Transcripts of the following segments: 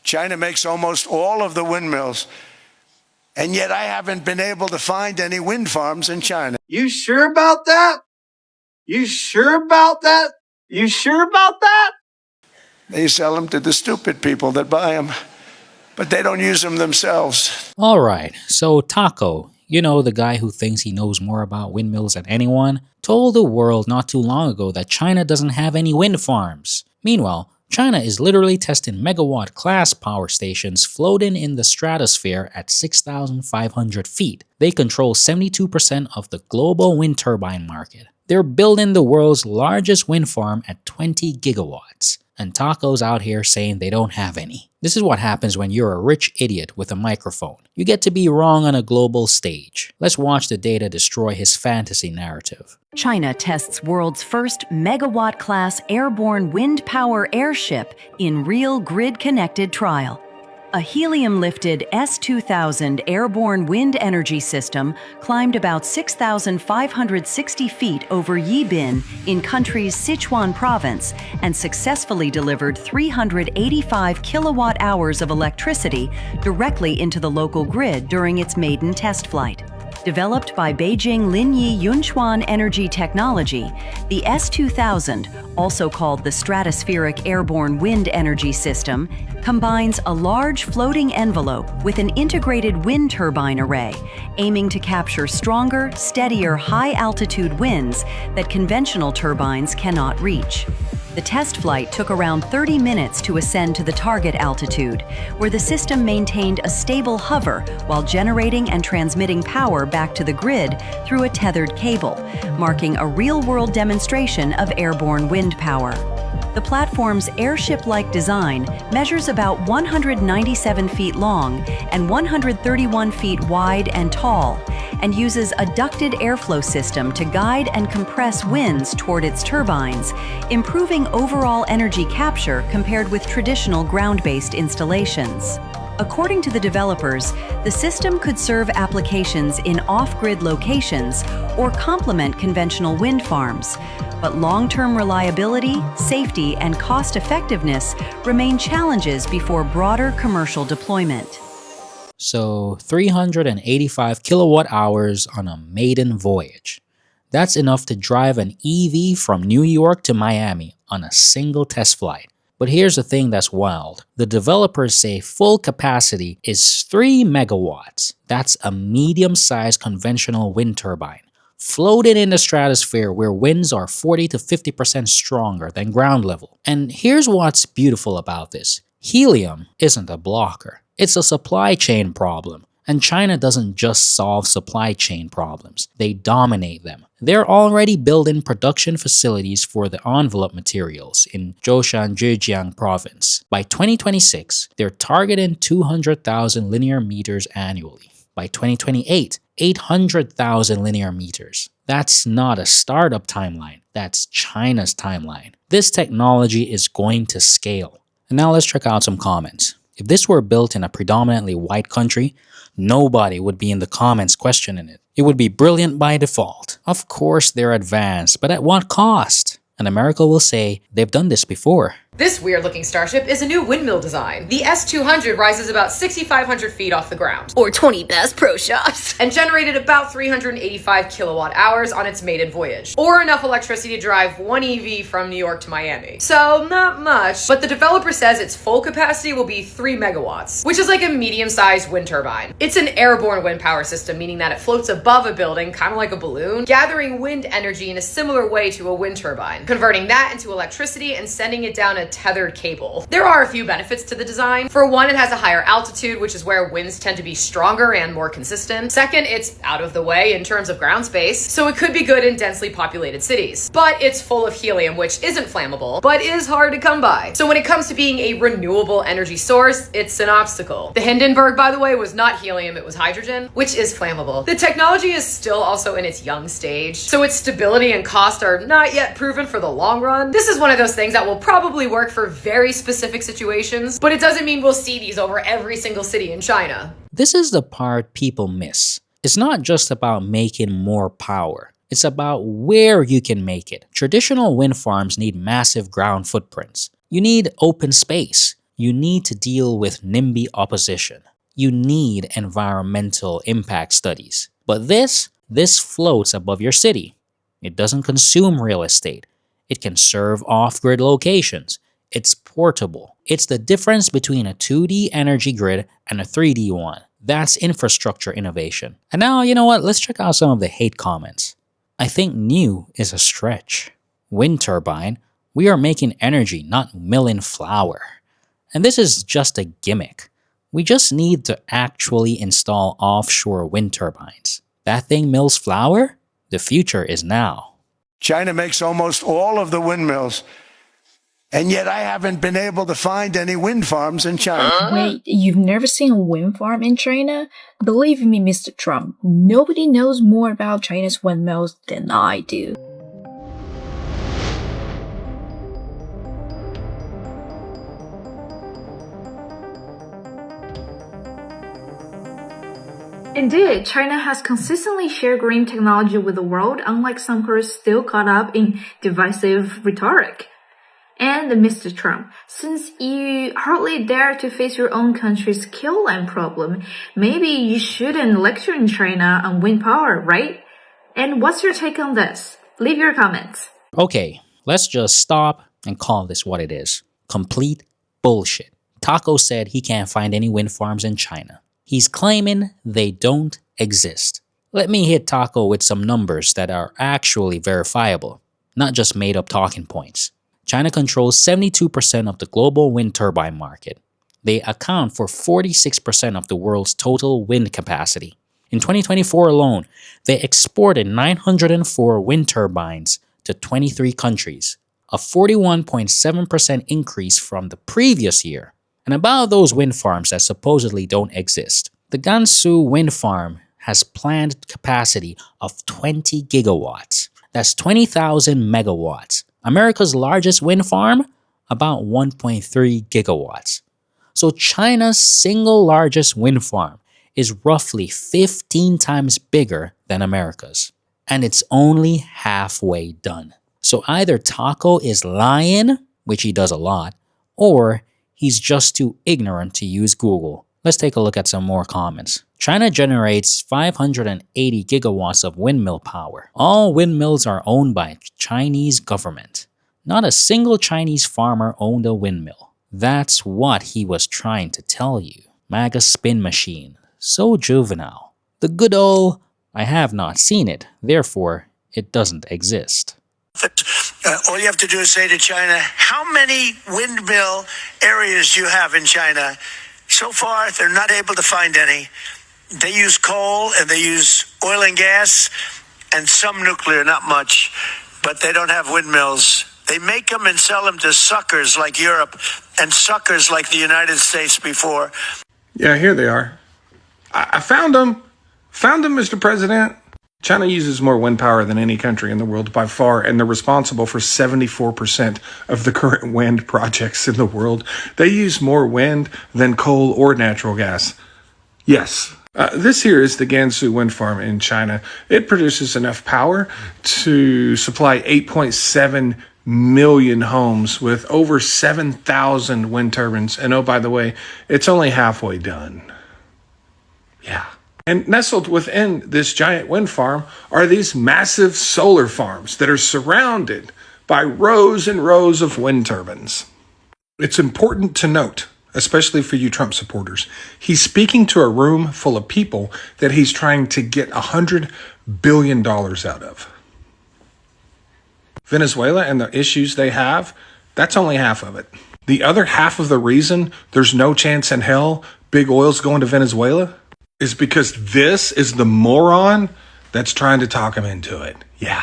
China makes almost all of the windmills. And yet I haven't been able to find any wind farms in China. You sure about that? You sure about that? You sure about that? They sell them to the stupid people that buy them, but they don't use them themselves. Alright, so Taco, you know, the guy who thinks he knows more about windmills than anyone, told the world not too long ago that China doesn't have any wind farms. Meanwhile, China is literally testing megawatt-class power stations floating in the stratosphere at 6,500 feet. They control 72% of the global wind turbine market. They're building the world's largest wind farm at 20 gigawatts. And Taco's out here saying they don't have any. This is what happens when you're a rich idiot with a microphone. You get to be wrong on a global stage. Let's watch the data destroy his fantasy narrative. China tests world's first megawatt-class airborne wind power airship in real grid-connected trial. A helium-lifted S-2000 airborne wind energy system climbed about 6,560 feet over Yibin in country's Sichuan province and successfully delivered 385 kilowatt-hours of electricity directly into the local grid during its maiden test flight. Developed by Beijing Linyi Yunchuan Energy Technology, the S-2000, also called the Stratospheric Airborne Wind Energy System, combines a large floating envelope with an integrated wind turbine array, aiming to capture stronger, steadier, high-altitude winds that conventional turbines cannot reach. The test flight took around 30 minutes to ascend to the target altitude, where the system maintained a stable hover while generating and transmitting power back to the grid through a tethered cable, marking a real-world demonstration of airborne wind power. The platform's airship-like design measures about 197 feet long and 131 feet wide and tall, and uses a ducted airflow system to guide and compress winds toward its turbines, improving overall energy capture compared with traditional ground-based installations. According to the developers, the system could serve applications in off-grid locations or complement conventional wind farms, but long-term reliability, safety, and cost-effectiveness remain challenges before broader commercial deployment. So 385 kilowatt hours on a maiden voyage. That's enough to drive an EV from New York to Miami on a single test flight. But here's the thing that's wild. The developers say full capacity is 3 megawatts. That's a medium-sized conventional wind turbine, floated in the stratosphere where winds are 40 to 50% stronger than ground level. And here's what's beautiful about this. Helium isn't a blocker. It's a supply chain problem. And China doesn't just solve supply chain problems, they dominate them. They're already building production facilities for the envelope materials in Zhoushan, Zhejiang province. By 2026, they're targeting 200,000 linear meters annually. By 2028, 800,000 linear meters. That's not a startup timeline, that's China's timeline. This technology is going to scale. And now let's check out some comments. If this were built in a predominantly white country, nobody would be in the comments questioning it. It would be brilliant by default. Of course they're advanced, but at what cost? And America will say, they've done this before. This weird-looking starship is a new windmill design. The S-200 rises about 6,500 feet off the ground, or 20 best pro shops, and generated about 385 kilowatt hours on its maiden voyage, or enough electricity to drive one EV from New York to Miami. So, not much, but the developer says its full capacity will be 3 megawatts, which is like a medium-sized wind turbine. It's an airborne wind power system, meaning that it floats above a building, kind of like a balloon, gathering wind energy in a similar way to a wind turbine, converting that into electricity and sending it down a tethered cable. There are a few benefits to the design. For one, it has a higher altitude, which is where winds tend to be stronger and more consistent. Second, it's out of the way in terms of ground space, so it could be good in densely populated cities. But it's full of helium, which isn't flammable, but is hard to come by. So when it comes to being a renewable energy source, it's an obstacle. The Hindenburg, by the way, was not helium, it was hydrogen, which is flammable. The technology is still also in its young stage, so its stability and cost are not yet proven for the long run. This is one of those things that will probably work for very specific situations, but it doesn't mean we'll see these over every single city in China. This is the part people miss. It's not just about making more power. It's about where you can make it. Traditional wind farms need massive ground footprints. You need open space. you need to deal with NIMBY opposition. You need environmental impact studies. But this floats above your city. It doesn't consume real estate. It can serve off-grid locations. It's portable. It's the difference between a 2D energy grid and a 3D one. That's infrastructure innovation. And now, you know what? Let's check out some of the hate comments. I think new is a stretch. Wind turbine, we are making energy, not milling flour. And this is just a gimmick. We just need to actually install offshore wind turbines. That thing mills flour? The future is now. China makes almost all of the windmills, and yet I haven't been able to find any wind farms in China. Wait, you've never seen a wind farm in China? Believe me, Mr. Trump, nobody knows more about China's windmills than I do. Indeed, China has consistently shared green technology with the world, unlike some who are still caught up in divisive rhetoric. And Mr. Trump, since you hardly dare to face your own country's kill land problem, maybe you shouldn't lecture in China on wind power, right? And what's your take on this? Leave your comments. Okay, let's just stop and call this what it is. Complete bullshit. Taco said he can't find any wind farms in China. He's claiming they don't exist. Let me hit Taco with some numbers that are actually verifiable, not just made up talking points. China controls 72% of the global wind turbine market. They account for 46% of the world's total wind capacity. In 2024 alone, they exported 904 wind turbines to 23 countries, a 41.7% increase from the previous year. And about those wind farms that supposedly don't exist, the Gansu wind farm has planned capacity of 20 gigawatts. That's 20,000 megawatts. America's largest wind farm, about 1.3 gigawatts. So China's single largest wind farm is roughly 15 times bigger than America's. And it's only halfway done. So either Taco is lying, which he does a lot, or he's just too ignorant to use Google. Let's take a look at some more comments. China generates 580 gigawatts of windmill power. All windmills are owned by Chinese government. Not a single Chinese farmer owned a windmill. That's what he was trying to tell you. MAGA spin machine. So juvenile. The good old, I have not seen it, therefore it doesn't exist. All you have to do is say to China, how many windmill areas do you have in China? So far, they're not able to find any. They use coal and they use oil and gas and some nuclear, not much, but they don't have windmills. They make them and sell them to suckers like Europe and suckers like the United States before. Yeah, here they are. I found them. Found them, Mr. President. China uses more wind power than any country in the world by far, and they're responsible for 74% of the current wind projects in the world. They use more wind than coal or natural gas. Yes. This here is the Gansu wind farm in China. It produces enough power to supply 8.7 million homes with over 7,000 wind turbines. And oh, by the way, it's only halfway done. Yeah. And nestled within this giant wind farm are these massive solar farms that are surrounded by rows and rows of wind turbines. It's important to note, especially for you Trump supporters, he's speaking to a room full of people that he's trying to get $100 billion out of. Venezuela and the issues they have, that's only half of it. The other half of the reason there's no chance in hell big oil's going to Venezuela is because this is the moron that's trying to talk him into it. Yeah.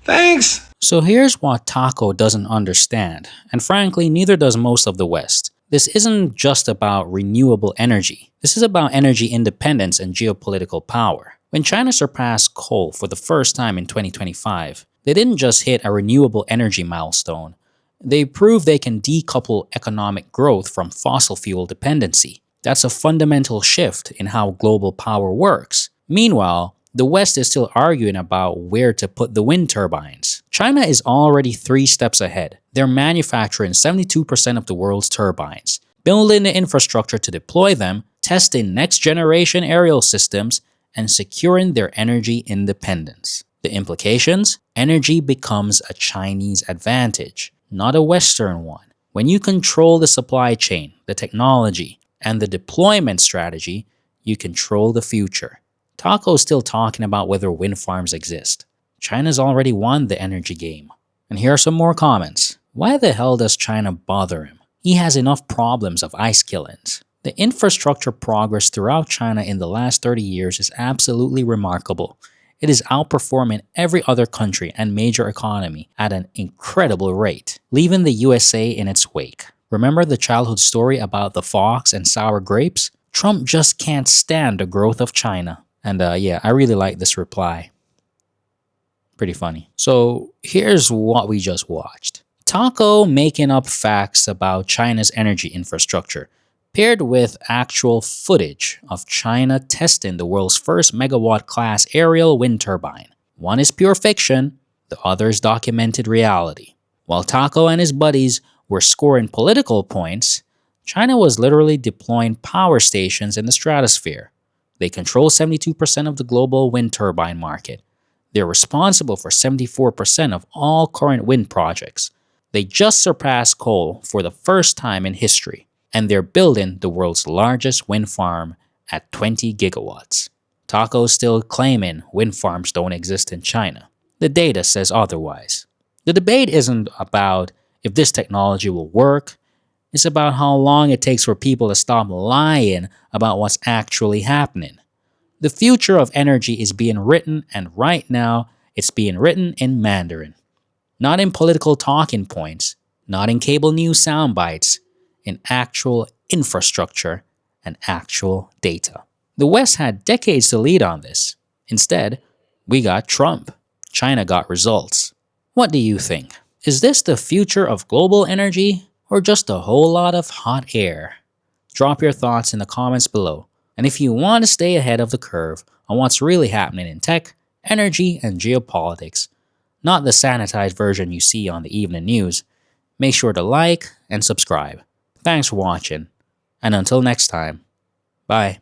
Thanks. So here's what Taco doesn't understand, and frankly, neither does most of the West. This isn't just about renewable energy. This is about energy independence and geopolitical power. When China surpassed coal for the first time in 2025, they didn't just hit a renewable energy milestone. They proved they can decouple economic growth from fossil fuel dependency. That's a fundamental shift in how global power works. Meanwhile, the West is still arguing about where to put the wind turbines. China is already 3 steps ahead. They're manufacturing 72% of the world's turbines. building the infrastructure to deploy them, testing next-generation aerial systems, and securing their energy independence. The implications? Energy becomes a Chinese advantage, not a Western one. When you control the supply chain, the technology, and the deployment strategy, you control the future. Taco's still talking about whether wind farms exist. China's already won the energy game. And here are some more comments. Why the hell does China bother him? He has enough problems of ice killings. The infrastructure progress throughout China in the last 30 years is absolutely remarkable. It is outperforming every other country and major economy at an incredible rate, leaving the USA in its wake. Remember the childhood story about the fox and sour grapes? Trump just can't stand the growth of China. And yeah, I really like this reply. Pretty funny. So here's what we just watched. Taco making up facts about China's energy infrastructure, paired with actual footage of China testing the world's first megawatt-class aerial wind turbine. One is pure fiction, the other is documented reality. While Taco and his buddies were scoring political points, China was literally deploying power stations in the stratosphere. They control 72% of the global wind turbine market. They're responsible for 74% of all current wind projects. They just surpassed coal for the first time in history, and they're building the world's largest wind farm at 20 gigawatts. Taco's still claiming wind farms don't exist in China. The data says otherwise. The debate isn't about if this technology will work. It's about how long it takes for people to stop lying about what's actually happening. The future of energy is being written, and right now, it's being written in Mandarin. Not in political talking points, not in cable news sound bites, in actual infrastructure and actual data. The West had decades to lead on this. Instead, we got Trump. China got results. What do you think? Is this the future of global energy, or just a whole lot of hot air? Drop your thoughts in the comments below. And if you want to stay ahead of the curve on what's really happening in tech, energy, and geopolitics, not the sanitized version you see on the evening news, make sure to like and subscribe. Thanks for watching, and until next time, bye.